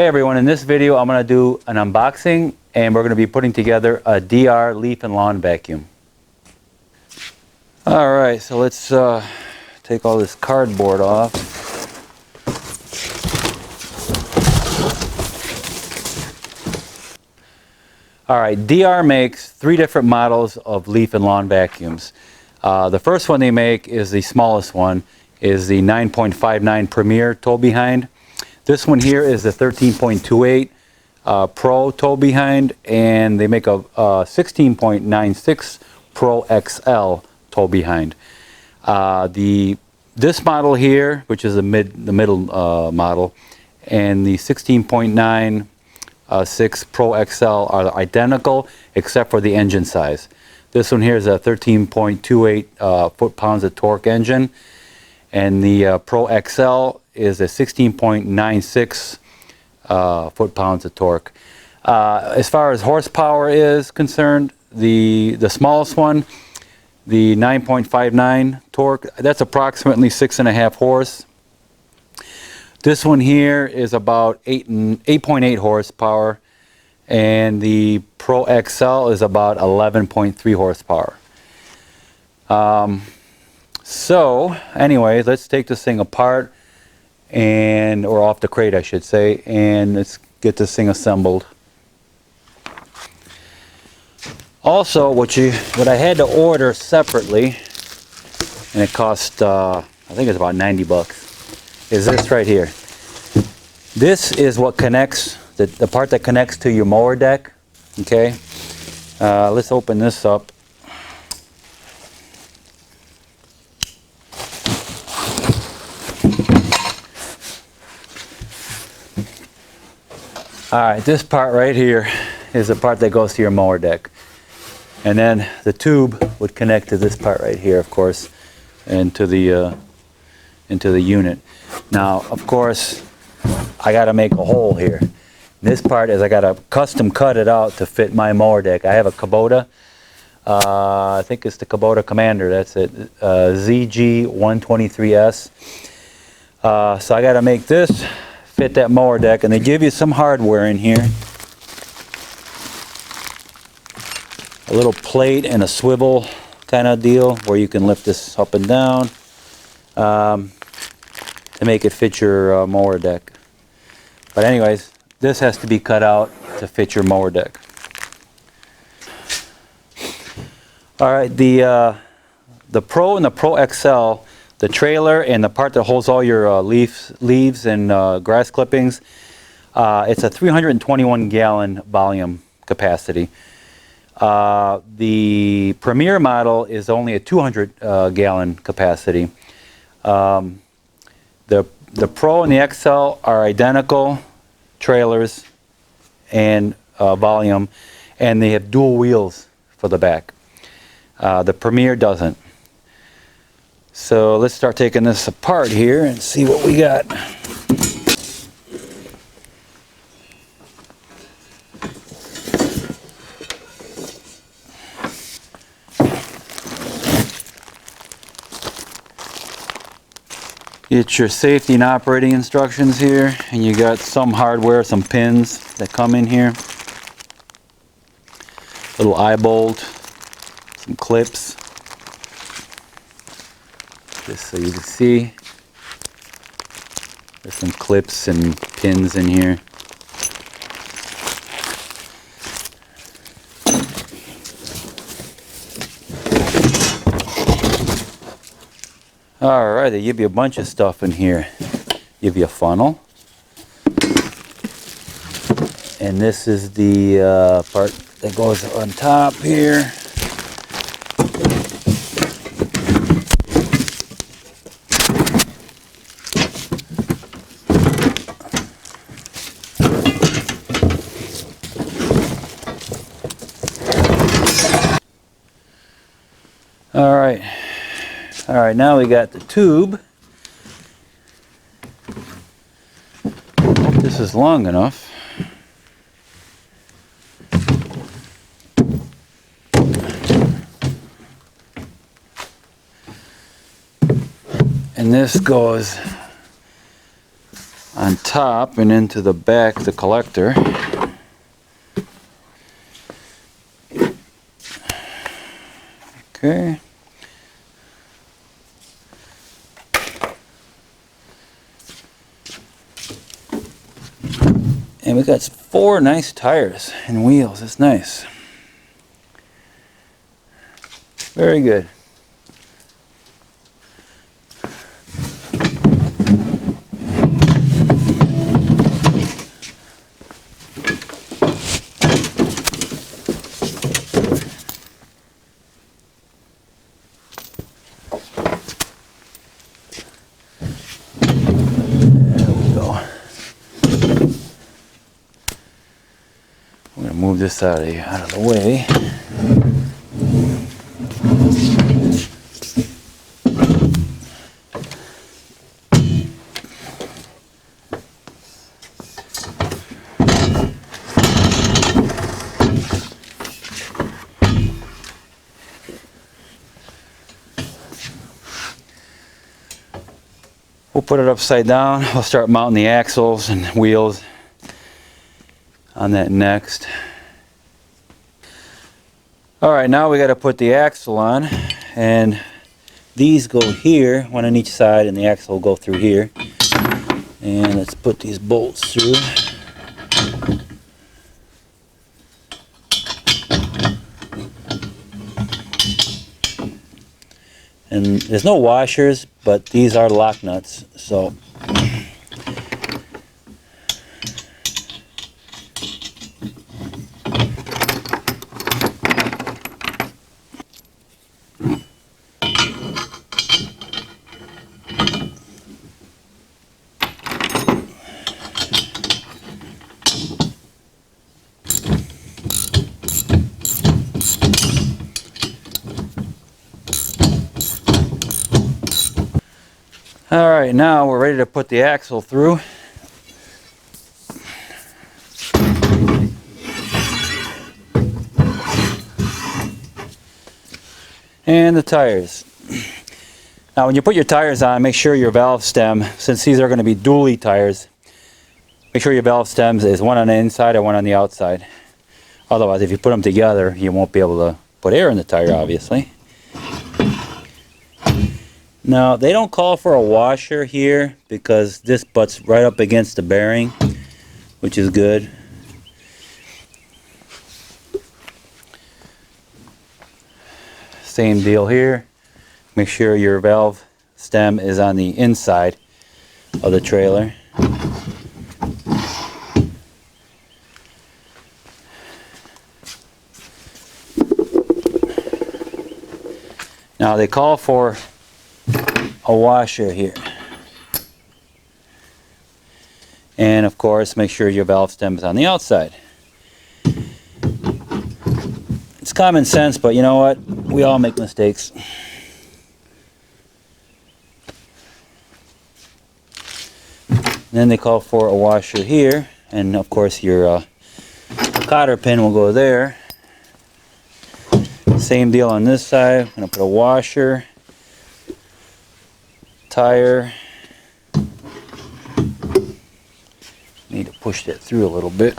Hey everyone, in this video I'm going to do an unboxing and we're going to be putting together a DR leaf and lawn vacuum. Alright, so let's take all this cardboard off. Alright, DR makes 3 different models of leaf and lawn vacuums. The first one they make is the smallest one, is the 9.59 Premier tow behind. This one here is the 13.28 Pro tow behind, and they make a 16.96 Pro XL tow behind. This model here, which is the middle model, and the 16.96 Pro XL are identical except for the engine size. This one here is a 13.28 foot-pounds of torque engine, and the Pro XL is a 16.96 foot-pounds of torque. As far as horsepower is concerned, the smallest one, the 9.59 torque, that's approximately 6.5 horse. This one here is about 8.8 horsepower, and the Pro XL is about 11.3 horsepower. So anyway, let's take this thing apart, or off the crate I should say, and let's get this thing assembled. Also, what I had to order separately, and it cost I think it's about 90 bucks, is this right here. This is what connects, the part that connects to your mower deck. Okay, let's open this up. Alright, this part right here is the part that goes to your mower deck. And then the tube would connect to this part right here, of course, into the unit. Now, of course, I got to make a hole here. This part is I got to custom cut it out to fit my mower deck. I have a Kubota. I think it's the Kubota Commander. That's it. ZG123S. So I got to make this fit that mower deck, and they give you some hardware in here. A little plate and a swivel kind of deal where you can lift this up and down to make it fit your mower deck. But anyways, this has to be cut out to fit your mower deck. Alright, the Pro and the Pro XL, the trailer and the part that holds all your leaves and grass clippings, it's a 321 gallon volume capacity. The Premier model is only a 200 gallon capacity. The Pro and the XL are identical trailers and volume, and they have dual wheels for the back. The Premier doesn't. So let's start taking this apart here and see what we got. Get your safety and operating instructions here, and you got some hardware, some pins that come in here. Little eye bolt, some clips. Just so you can see, there's some clips and pins in here. Alright, they give you a bunch of stuff in here. Give you a funnel. And this is the part that goes on top here. Alright, now we got the tube. Hope this is long enough. And this goes on top and into the back, the collector. Okay. And we got 4 nice tires and wheels. It's nice. Very good. I'm going to move this out of the way. We'll put it upside down. I'll start mounting the axles and wheels on that next. Alright, now we got to put the axle on, and these go here, one on each side, and the axle will go through here. And let's put these bolts through. And there's no washers, but these are lock nuts, so alright, now we're ready to put the axle through. And the tires. Now when you put your tires on, make sure your valve stem, since these are going to be dually tires, make sure your valve stems is one on the inside and one on the outside. Otherwise, if you put them together, you won't be able to put air in the tire, obviously. Now, they don't call for a washer here because this butts right up against the bearing, which is good. Same deal here. Make sure your valve stem is on the inside of the trailer. Now, they call for a washer here, and of course make sure your valve stem is on the outside. It's common sense, but you know what, we all make mistakes. And then they call for a washer here, and of course your cotter pin will go there. Same deal on this side. I'm going to put a washer, tire. Need to push that through a little bit.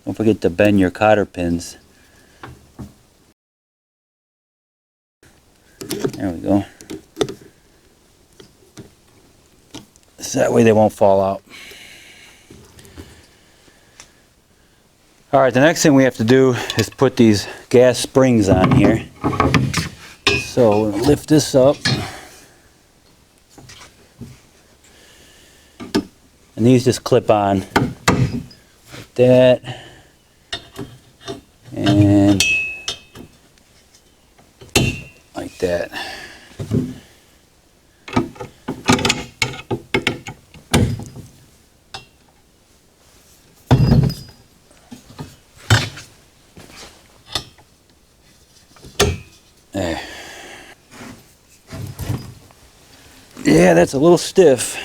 Don't forget to bend your cotter pins. There we go. So that way they won't fall out. Alright, the next thing we have to do is put these gas springs on here. So we'll lift this up. And these just clip on like that. And like that. There. Yeah, that's a little stiff.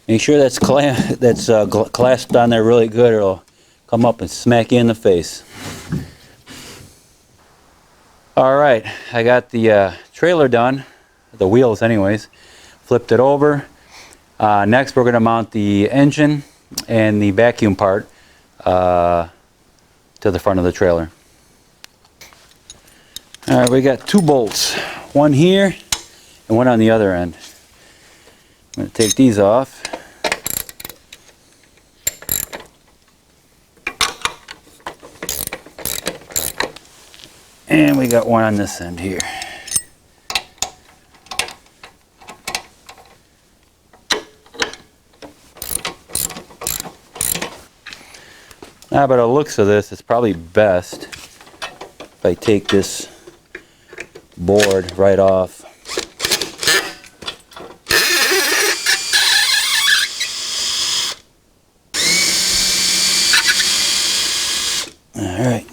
Make sure that's clasped on there really good, or it'll come up and smack you in the face. All right, I got the trailer done, the wheels anyways. Flipped it over. Next we're going to mount the engine and the vacuum part to the front of the trailer. All right, we got 2 bolts, one here and one on the other end. I'm going to take these off. And we got one on this end here. Now, by the looks of this, it's probably best if I take this board right off. All right.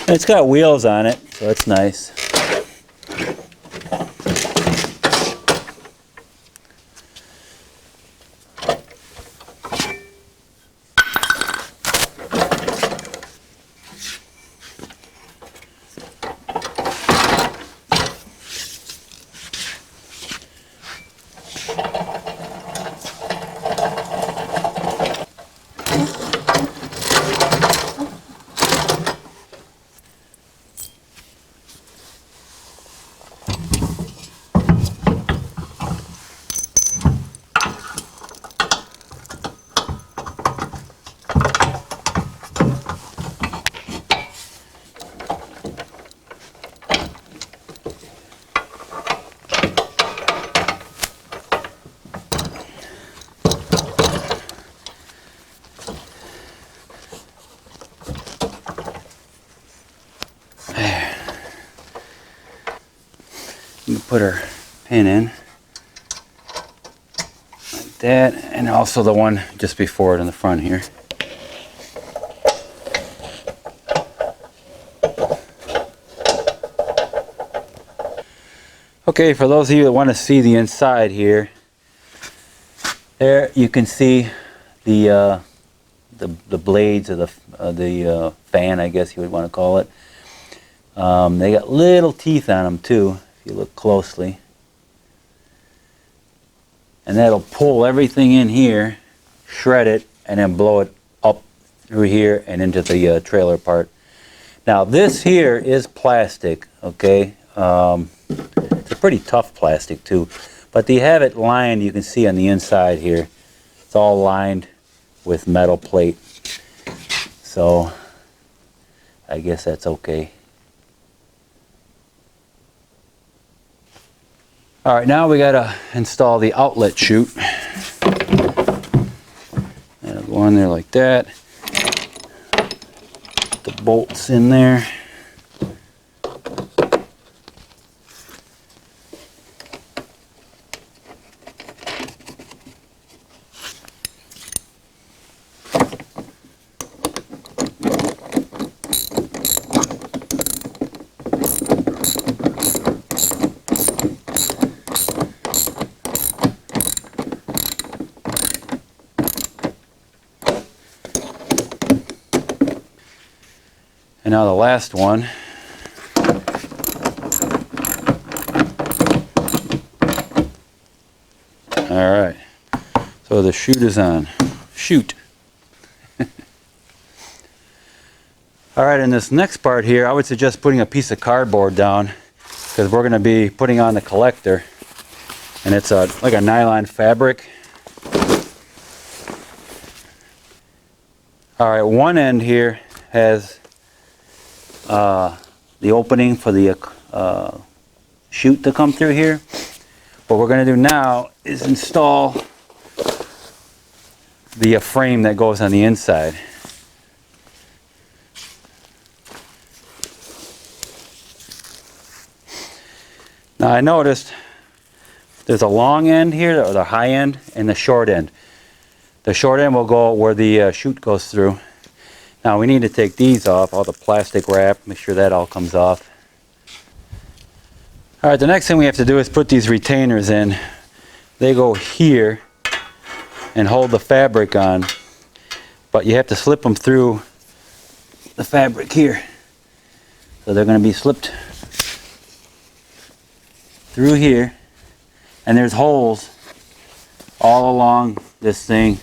It's got wheels on it, so that's nice. You can put our pin in like that, and also the one just before it in the front here. Okay, for those of you that want to see the inside here, there you can see the blades of the fan, I guess you would want to call it. They got little teeth on them too, if you look closely. And that'll pull everything in here, shred it, and then blow it up through here and into the trailer part. Now this here is plastic, okay? It's a pretty tough plastic too, but they have it lined, you can see on the inside here. It's all lined with metal plate. So I guess that's okay. All right, now we gotta install the outlet chute. That'll go on there like that. Put the bolts in there. And now the last one. All right, so the chute is on. Chute. All right, in this next part here, I would suggest putting a piece of cardboard down, because we're going to be putting on the collector, and it's like a nylon fabric. All right, one end here has the opening for the chute to come through here. What we're going to do now is install the frame that goes on the inside. Now I noticed There's a long end here, or the high end, and the short end. The short end will go where the chute goes through. Now we need to take these off, all the plastic wrap, make sure that all comes off. Alright, the next thing we have to do is put these retainers in. They go here and hold the fabric on, but you have to slip them through the fabric here. So they're going to be slipped through here, and there's holes all along this thing,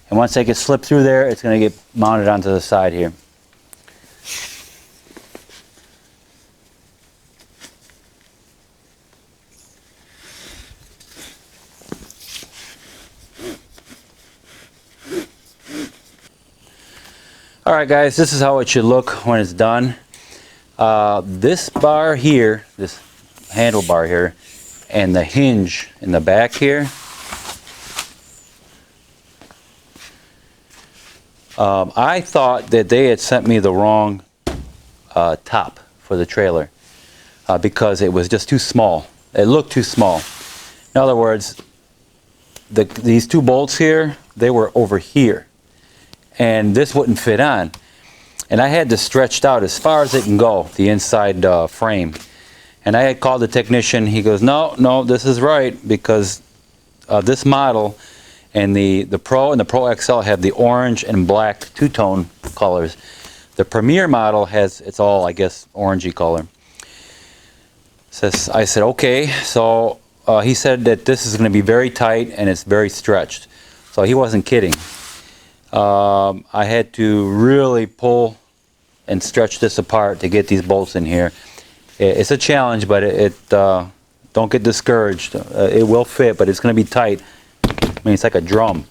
and once they get slipped through there, it's going to get mounted onto the side here. Alright guys, this is how it should look when it's done. This bar here, this handlebar here, and the hinge in the back here, I thought that they had sent me the wrong top for the trailer because it was just too small. It looked too small. In other words, these two bolts here, they were over here, and this wouldn't fit on. And I had this stretched out as far as it can go, the inside frame. And I had called the technician. He goes, no, this is right, because this model and the Pro and the Pro XL have the orange and black two-tone colors. The Premier model has, it's all, I guess, orangey color. So I said, okay. So he said that this is going to be very tight and it's very stretched. So he wasn't kidding. I had to really pull and stretch this apart to get these bolts in here. It's a challenge, but don't get discouraged. It will fit, but it's going to be tight. I mean, it's like a drum.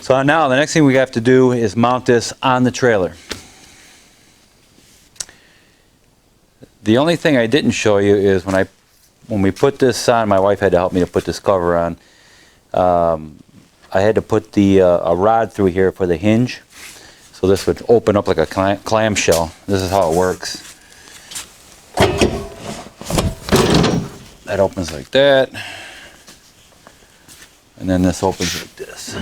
So now the next thing we have to do is mount this on the trailer. The only thing I didn't show you is when we put this on, my wife had to help me to put this cover on. I had to put a rod through here for the hinge, so this would open up like a clamshell. This is how it works. That opens like that, and then this opens like this.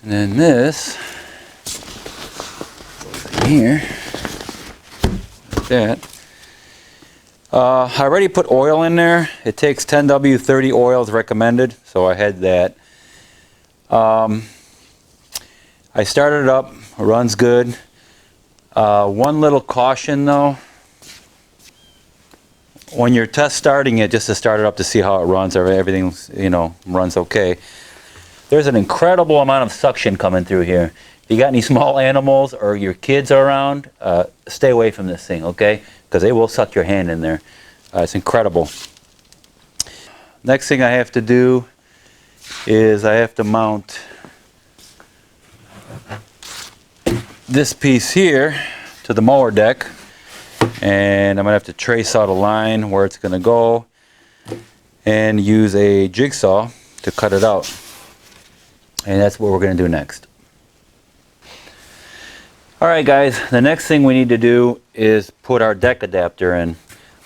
And then this goes in here, like that. I already put oil in there. It takes 10W30 oil is recommended, so I had that. I started it up, it runs good. One little caution though, when you're test starting it, just to start it up to see how it runs, or everything, runs okay. There's an incredible amount of suction coming through here. If you got any small animals or your kids are around, stay away from this thing, okay? Because they will suck your hand in there. It's incredible. Next thing I have to do is I have to mount this piece here to the mower deck, and I'm gonna have to trace out a line where it's gonna go and use a jigsaw to cut it out. And that's what we're going to do next. Alright guys, the next thing we need to do is put our deck adapter in.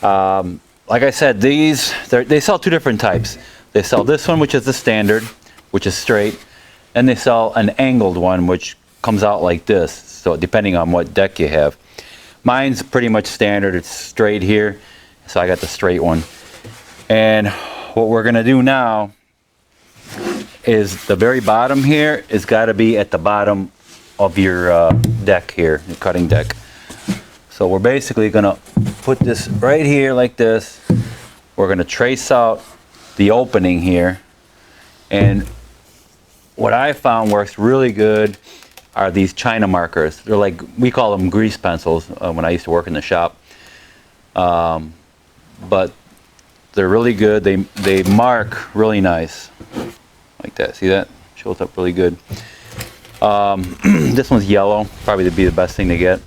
Like I said, they sell two different types. They sell this one, which is the standard, which is straight, and they sell an angled one, which comes out like this, so depending on what deck you have. Mine's pretty much standard, it's straight here, so I got the straight one. And what we're going to do now is the very bottom here is got to be at the bottom of your deck here, your cutting deck. So we're basically going to put this right here like this. We're going to trace out the opening here, and what I found works really good are these China markers. They're like, we call them grease pencils when I used to work in the shop, but they're really good. They mark really nice. Like that, see that? Shows up really good. This one's yellow, probably would be the best thing to get.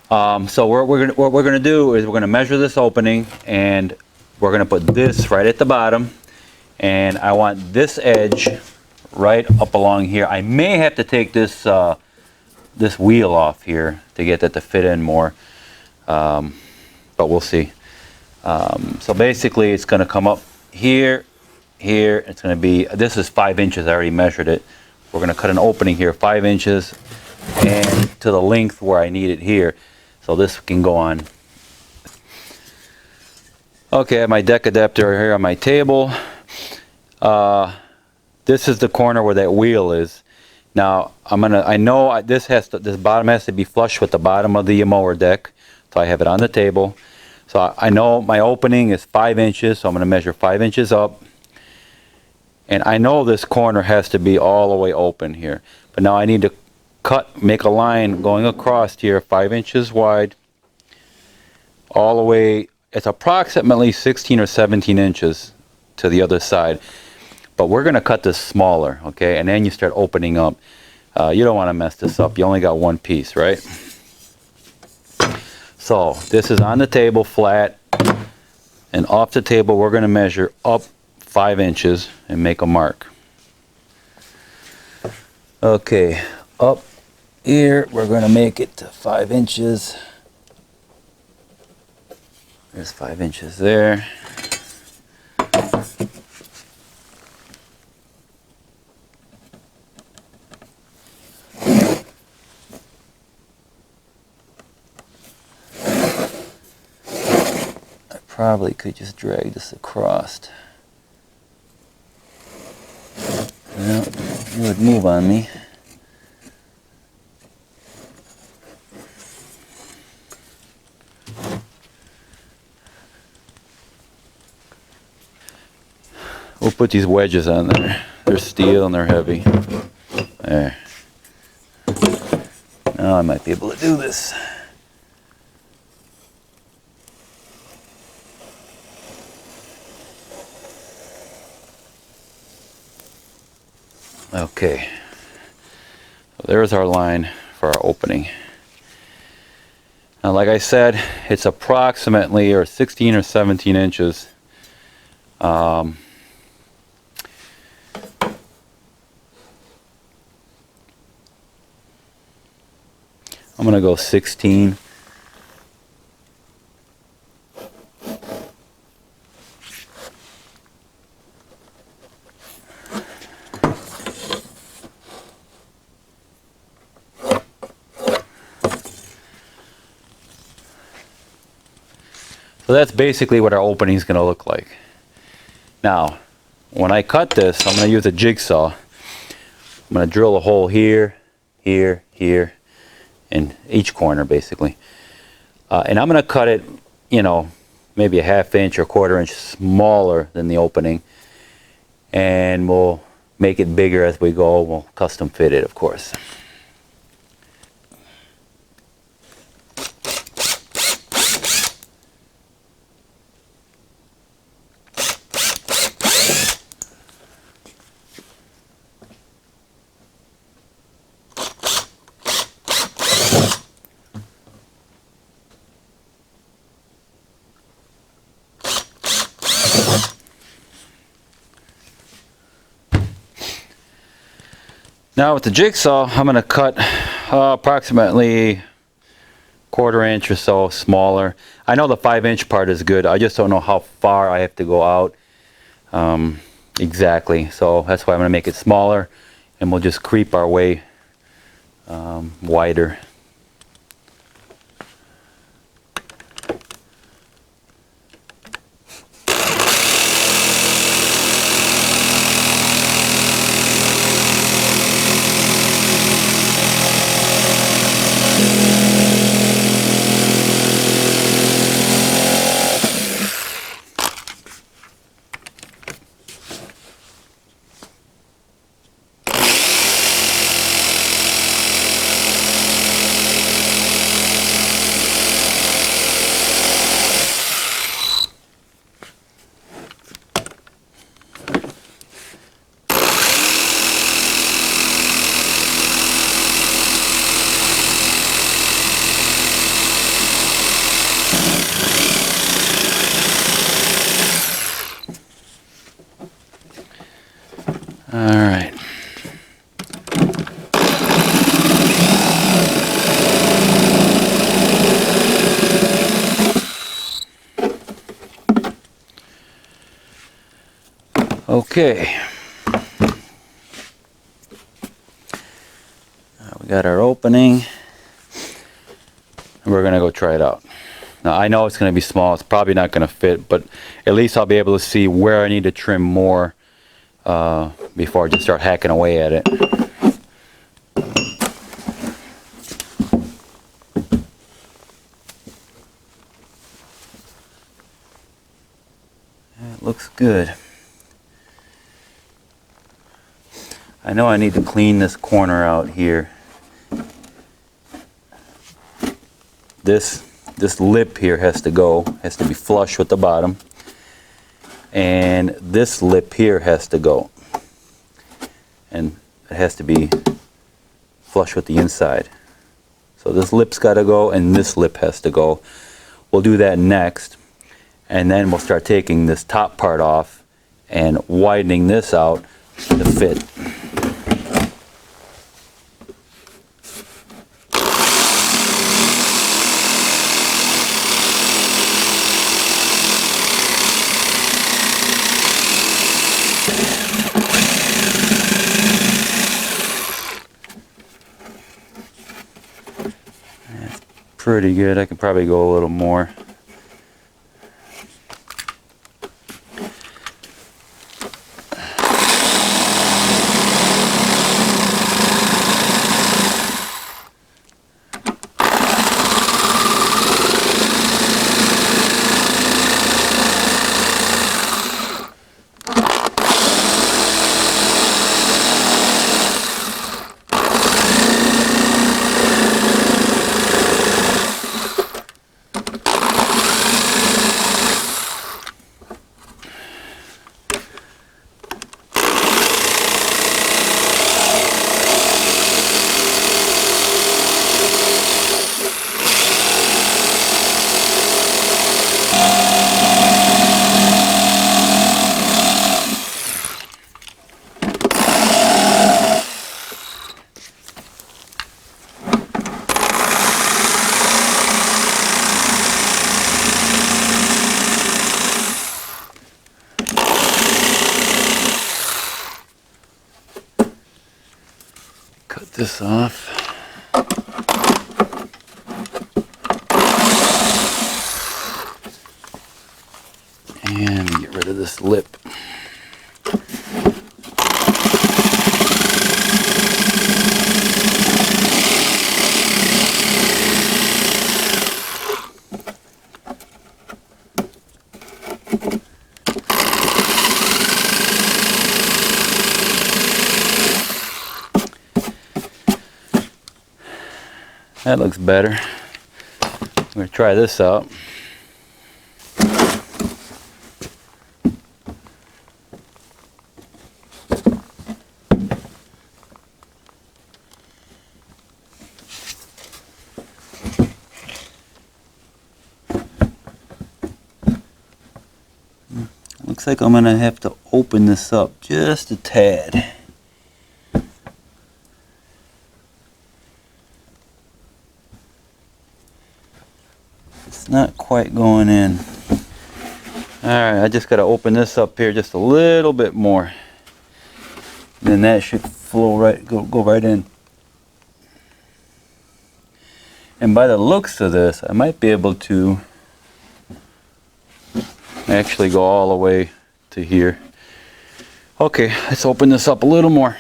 So what we're gonna do is we're gonna measure this opening, and we're gonna put this right at the bottom, and I want this edge right up along here. I may have to take this this wheel off here to get that to fit in more, but we'll see. So basically it's gonna come up here, here. It's gonna be, this is 5 inches. I already measured it. We're gonna cut an opening here 5 inches and to the length where I need it here. So this can go on. Okay, I have my deck adapter here on my table. This is the corner where that wheel is. Now I know this bottom has to be flush with the bottom of the mower deck. So I have it on the table. So I know my opening is 5 inches, so I'm going to measure 5 inches up. And I know this corner has to be all the way open here. But now I need to make a line going across here 5 inches wide, all the way. It's approximately 16 or 17 inches to the other side. But we're going to cut this smaller, okay? And then you start opening up. You don't want to mess this up. You only got one piece, right? So this is on the table flat, and off the table we're going to measure up 5 inches and make a mark. Okay, up here we're going to make it to 5 inches. There's 5 inches there. Probably could just drag this across. Well, it would move on me. We'll put these wedges on there. They're steel and they're heavy. There. Now I might be able to do this. Okay, so there's our line for our opening. Now, like I said, it's approximately 16 or 17 inches. I'm gonna go 16. So that's basically what our opening is going to look like. Now, when I cut this, I'm going to use a jigsaw. I'm going to drill a hole here, here, here, in each corner basically. And I'm going to cut it, you know, maybe a ½ inch or ¼ inch smaller than the opening. And we'll make it bigger as we go. We'll custom fit it, of course. Now with the jigsaw, I'm going to cut approximately ¼ inch or so smaller. I know the 5 inch part is good. I just don't know how far I have to go out exactly. So that's why I'm going to make it smaller, and we'll just creep our way wider. right. Okay. We got our opening. And we're gonna go try it out. Now I know it's gonna be small, it's probably not gonna fit, but at least I'll be able to see where I need to trim more before I just start hacking away at it. It looks good. I know I need to clean this corner out here. This lip here has to go, has to be flush with the bottom. And this lip here has to go. And it has to be flush with the inside. So this lip's got to go and this lip has to go. We'll do that next. And then we'll start taking this top part off and widening this out to fit. That's pretty good. I can probably go a little more. Cut this off. And get rid of this lip. That looks better. I'm going to try this out. Looks like I'm going to have to open this up just a tad. It's not quite going in. Alright, I just got to open this up here just a little bit more. Then that should flow right, go right in. And by the looks of this, I might be able to actually go all the way to here. Okay, let's open this up a little more.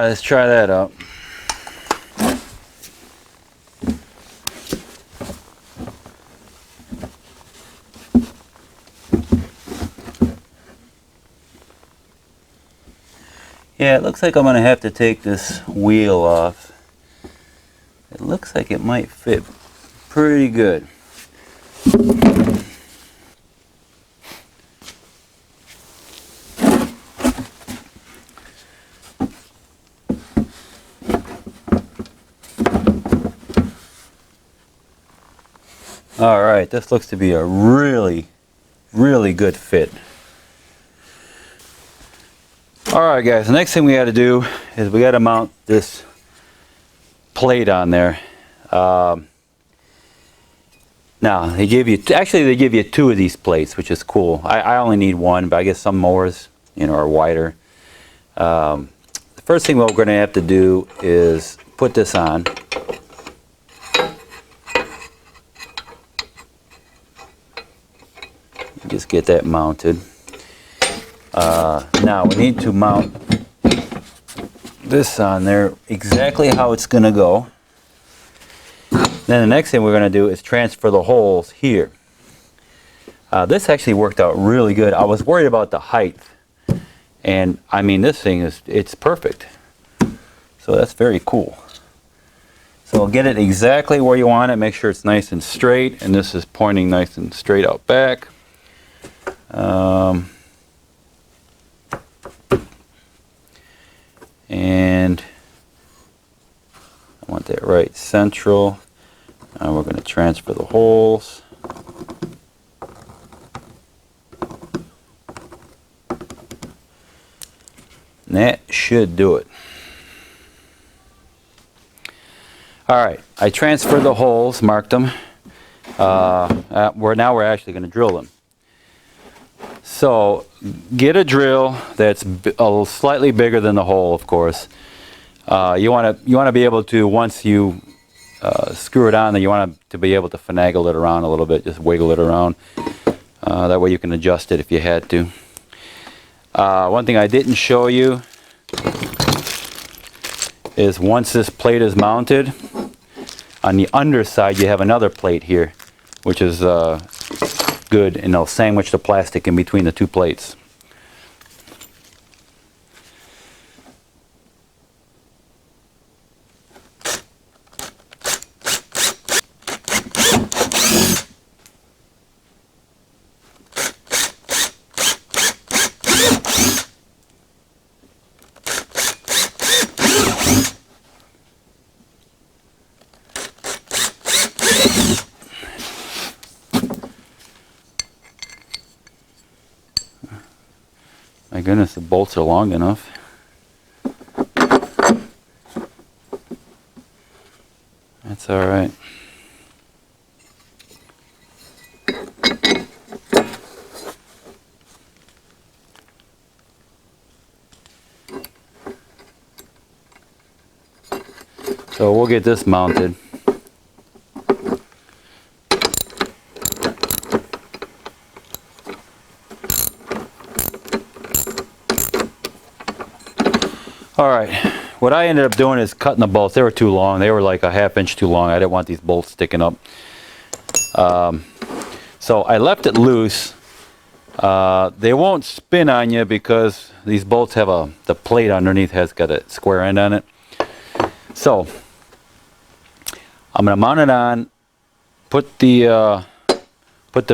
let's try that out. Yeah, it looks like I'm going to have to take this wheel off. It looks like it might fit pretty good. All right, this looks to be a really, really good fit. All right, guys, the next thing we got to do is we got to mount this plate on there. Now they give you, actually they give you 2 of these plates, which is cool. I only need 1, but I guess some mowers, you know, are wider. The first thing what we're going to have to do is put this on. Just get that mounted. Now we need to mount this on there exactly how it's going to go. Then the next thing we're going to do is transfer the holes here. This actually worked out really good. I was worried about the height, and I mean this thing it's perfect. So that's very cool. So we'll get it exactly where you want it. Make sure it's nice and straight, and this is pointing nice and straight out back. And I want that right central. Now we're going to transfer the holes. And that should do it. Alright, I transferred the holes, marked them. Now we're actually going to drill them. So get a drill that's slightly bigger than the hole, of course. You want to be able to, once you screw it on, then you want to be able to finagle it around a little bit, just wiggle it around. That way you can adjust it if you had to. One thing I didn't show you is once this plate is mounted, on the underside you have another plate here, which is good, and they'll sandwich the plastic in between the 2 plates. My goodness, the bolts are long enough. That's all right. So we'll get this mounted. Alright, what I ended up doing is cutting the bolts. They were too long. They were like a ½ inch too long. I didn't want these bolts sticking up. So I left it loose. They won't spin on you because these bolts have the plate underneath has got a square end on it. So I'm going to mount it on, put the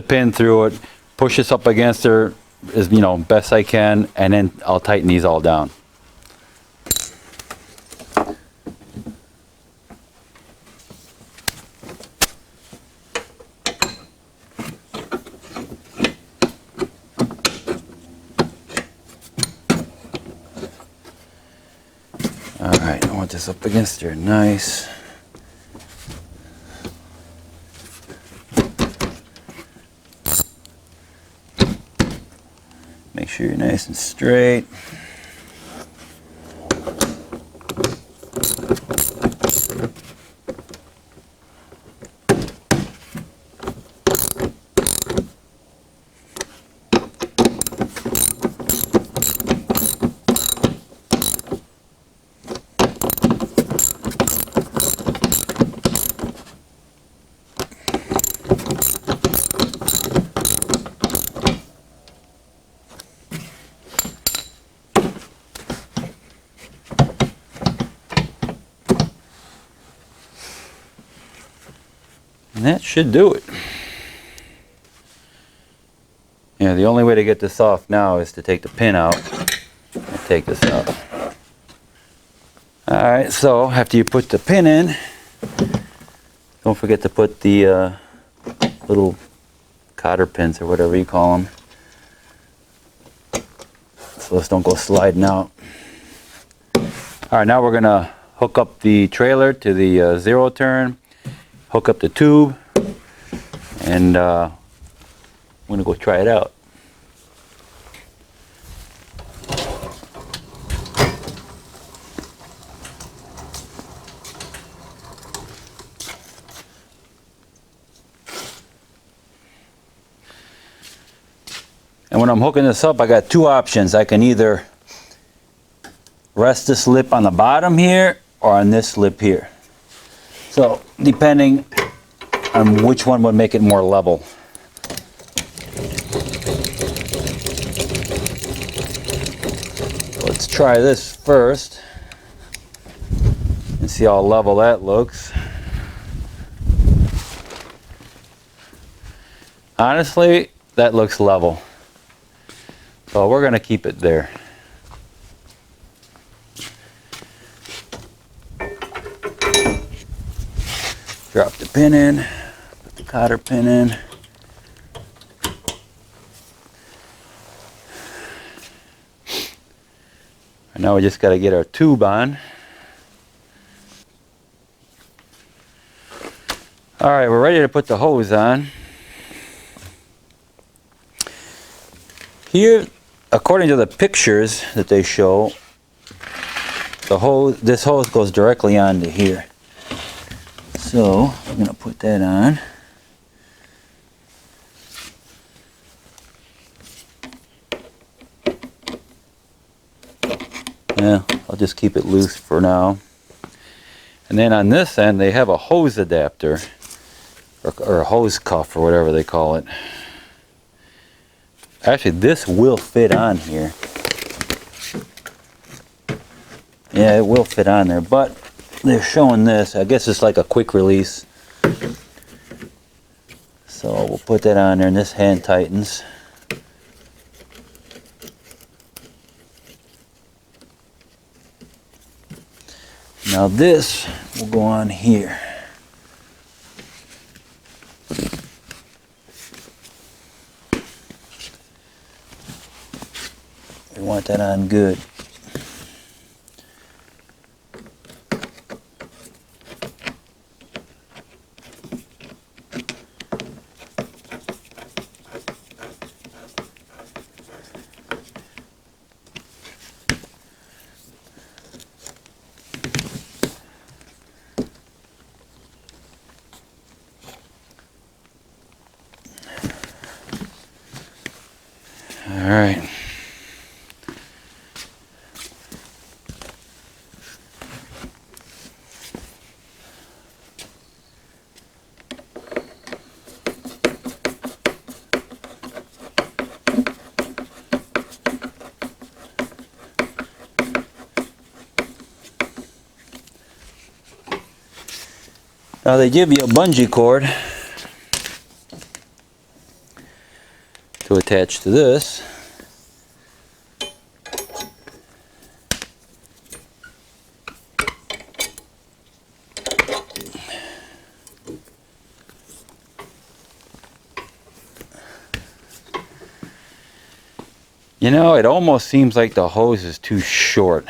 pin through it, push this up against her as best I can, and then I'll tighten these all down. Alright, I want this up against her nice. Make sure you're nice and straight. And that should do it. Yeah, the only way to get this off now is to take the pin out and take this out. Alright, so after you put the pin in, don't forget to put the little cotter pins or whatever you call them, so this don't go sliding out. Alright, now we're going to hook up the trailer to the zero turn, hook up the tube, and I'm going to go try it out. And when I'm hooking this up, I got two options. I can either rest this lip on the bottom here or on this lip here. So depending on which one would make it more level. Let's try this first and see how level that looks. Honestly, that looks level. So we're going to keep it there. Drop the pin in, put the cotter pin in. And now we just got to get our tube on. All right, we're ready to put the hose on. Here, according to the pictures that they show, this hose goes directly onto here. So I'm going to put that on. Yeah, I'll just keep it loose for now. And then on this end, they have a hose adapter, or a hose cuff, or whatever they call it. Actually, this will fit on here. Yeah, it will fit on there, but they're showing this. I guess it's like a quick release. So we'll put that on there, and this hand tightens. Now this will go on here. We want that on good. All right. Now they give you a bungee cord to attach to this. You know, it almost seems like the hose is too short.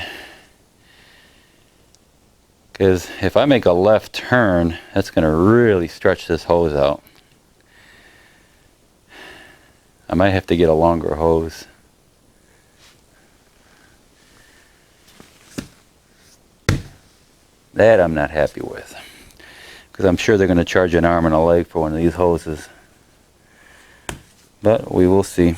Because if I make a left turn, that's going to really stretch this hose out. I might have to get a longer hose. That I'm not happy with. Because I'm sure they're going to charge an arm and a leg for one of these hoses. But we will see.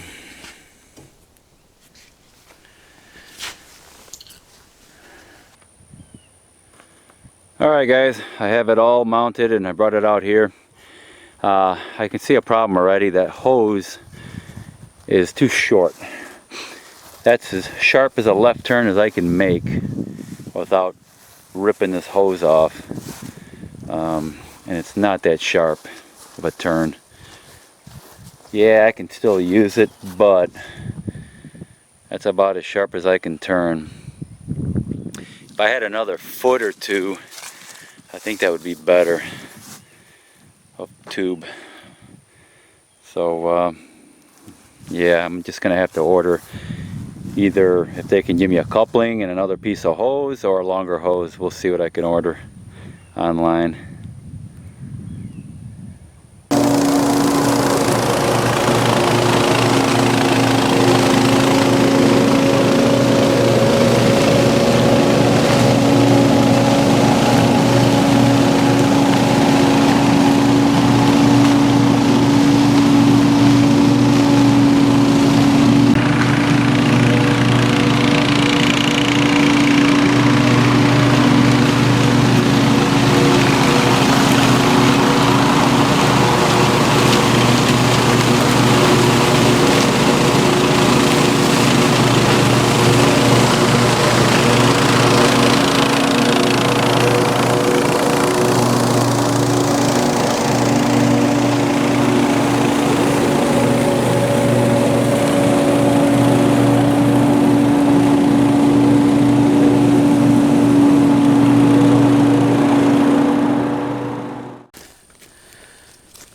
Alright guys, I have it all mounted and I brought it out here. I can see a problem already. That hose is too short. That's as sharp as a left turn as I can make without ripping this hose off. And it's not that sharp. of a turn. Yeah, I can still use it, but that's about as sharp as I can turn. If I had another foot or two, I think that would be better of tube. So yeah, I'm just gonna have to order either if they can give me a coupling and another piece of hose, or a longer hose. We'll see what I can order online.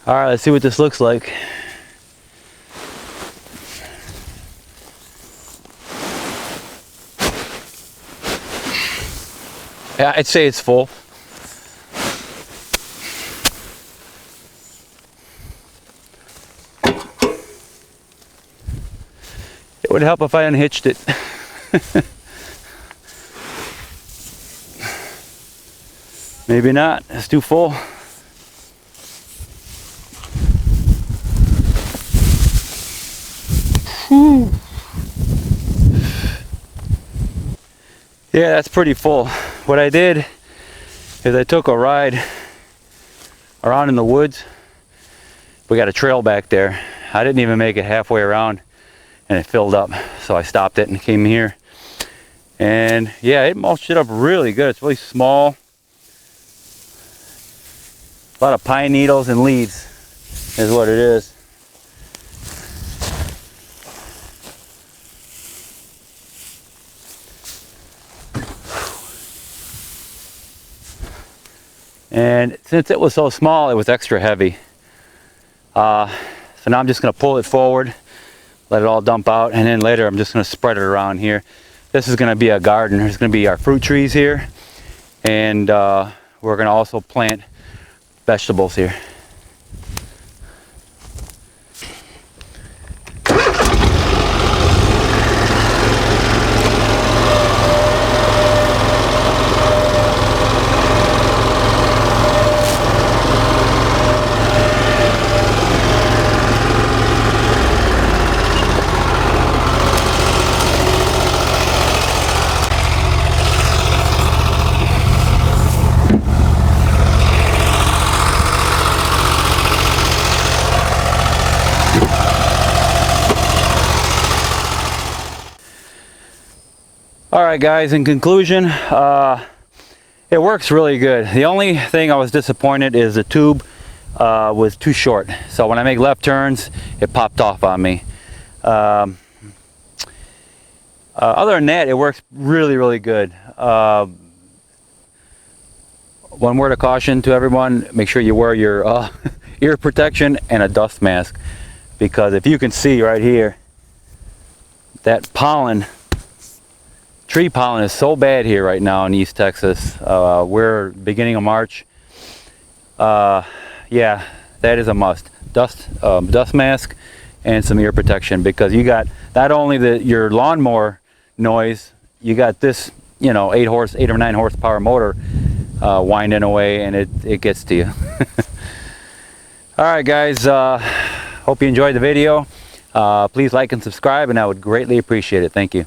All right, let's see what this looks like. Yeah, I'd say it's full. It would help if I unhitched it. Maybe not, it's too full. Whew. Yeah, that's pretty full. What I did is I took a ride around in the woods. We got a trail back there. I didn't even make it halfway around and it filled up. So I stopped it and came here. And yeah, it mulched it up really good. It's really small. A lot of pine needles and leaves is what it is. And since it was so small, it was extra heavy. So now I'm just going to pull it forward, let it all dump out, and then later I'm just going to spread it around here. This is going to be a garden. There's going to be our fruit trees here, and we're going to also plant vegetables here. Alright guys, in conclusion, it works really good. The only thing I was disappointed is the tube was too short. So when I make left turns, it popped off on me. Other than that, it works really, really good. One word of caution to everyone, make sure you wear your ear protection and a dust mask. Because if you can see right here, that pollen, tree pollen is so bad here right now in East Texas. We're beginning of March. Yeah, that is a must. Dust mask and some ear protection, because you got not only your lawnmower noise, you got this, you know, 8 or 9 horsepower motor winding away, and it gets to you. All right, guys. Hope you enjoyed the video. Please like and subscribe, and I would greatly appreciate it. Thank you.